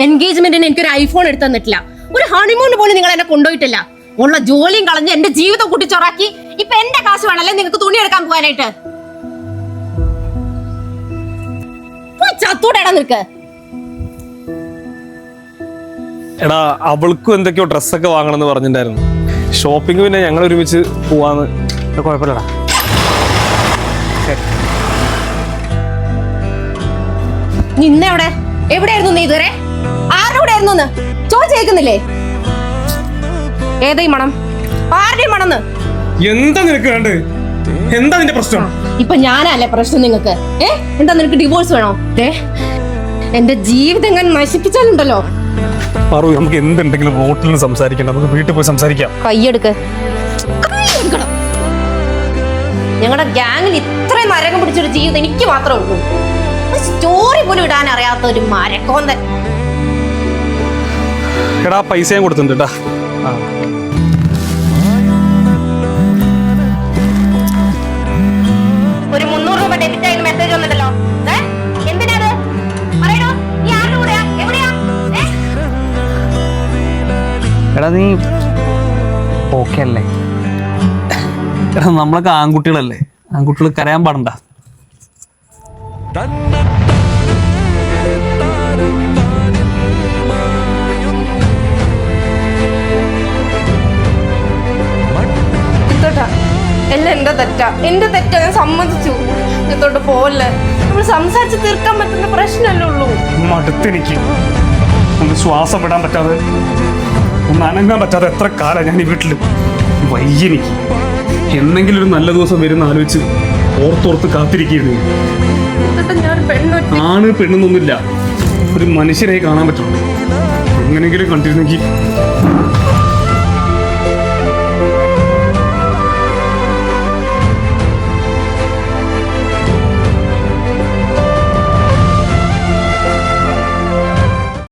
എൻഗേജ്മെന്റിന് എനിക്കൊരു ഐഫോൺ എടുത്തു തന്നിട്ടില്ല. ഒരു ഹണിമൂൺ പോലും നിങ്ങൾ എന്നെ കൊണ്ടുപോയിട്ടില്ല. ഉള്ള ജോലിയും കളഞ്ഞ് എന്റെ ജീവിതം കൂട്ടിച്ചൊറാക്കി ഇപ്പൊ എന്റെ കാശ് വേണല്ലേ നിങ്ങൾക്ക് തുണി എടുക്കാൻ പോകാനായിട്ട്. ചത്തൂടെടാ നിനക്ക്. എടാ അവൾക്കും എന്തൊക്കെയോ ഡ്രസ്സൊക്കെ വാങ്ങണമെന്ന് പറഞ്ഞിട്ടുണ്ടായിരുന്നു. ഷോപ്പിംഗ് പിന്നെ ഞങ്ങൾ ഒരുമിച്ച് പോവാന്ന്. കുഴപ്പമില്ലടാ. നിന്നെവിടെ എവിടെയായിരുന്നു നീ ഇതുവരെ? ആരുടെ കൂടെ ആയിരുന്നു ചോദിച്ചേക്കുന്നില്ലേ? ഏതായി മണം? ആരുടെയും മണന്ന്? എന്താ നിനക്ക് വേണ്ടത്? എന്താ നിന്റെ പ്രശ്നം? ഇപ്പൊ ഞാനല്ലേ പ്രശ്നം നിങ്ങൾക്ക്? എന്താ നിനക്ക് ഡിവോഴ്സ് വേണോ? എന്റെ ജീവിതം എങ്ങനെ നശിപ്പിച്ചാലുണ്ടല്ലോ. നമുക്ക് എന്തുണ്ടെങ്കിലും റോട്ടിൽ നിന്ന് സംസാരിക്കണം. നമുക്ക് വീട്ടിൽ പോയി സംസാരിക്കാം. കയ്യെടുക്ക്. ഞങ്ങളുടെ ഗ്യാങ്ങിൽ ഇത്രയും നരകം പിടിച്ചൊരു ജീവിതം എനിക്ക് മാത്രമേ ഉള്ളൂ. സ്റ്റോറി പോലും ഇടാൻ അറിയാത്ത ഒരു മരക്കോന്തൻ. എടാ പൈസ ഞാൻ കൊടുത്തിട്ടുണ്ട് കേട്ടാ. ഒരു 300 രൂപ ഡെബിറ്റ് ആയി മെസ്സേജ് വന്നിട്ടല്ലോ. എന്തിനാത് പറയണോ? നീ ആരുടെ കൂടെയാ? എവിടെയാ? എടാ നീ ഓക്കെ അല്ലേ? എടാ നമ്മളൊക്കെ ആൺകുട്ടികളല്ലേ, ആൺകുട്ടികൾ കരയാൻ പാടണ്ട. എല്ലാം എന്റെ തെറ്റാ, ഞാൻ സമ്മതിച്ചു. ഇത്തോട്ട് പോലെ നമ്മൾ സംസാരിച്ച് തീർക്കാൻ പറ്റുന്ന പ്രശ്നമല്ലേ ഉള്ളൂ. മടുത്തെനിക്ക്. ഒന്ന് ശ്വാസം വിടാൻ പറ്റാതെ, ഒന്ന് അനങ്ങാൻ പറ്റാതെ എത്ര കാലം ഞാൻ ഈ വീട്ടിൽ വയ്യെനിക്ക്. എന്നെങ്കിലും ഒരു നല്ല ദിവസം വരുന്ന ആലോചിച്ച് ഓർത്തോർത്ത് കാത്തിരിക്കുന്നു. ആണ് പെണ്ണൊന്നുമില്ല, ഒരു മനുഷ്യരായി കാണാൻ പറ്റുള്ളൂ. എങ്ങനെങ്കിലും കണ്ടിരുന്നെങ്കിൽ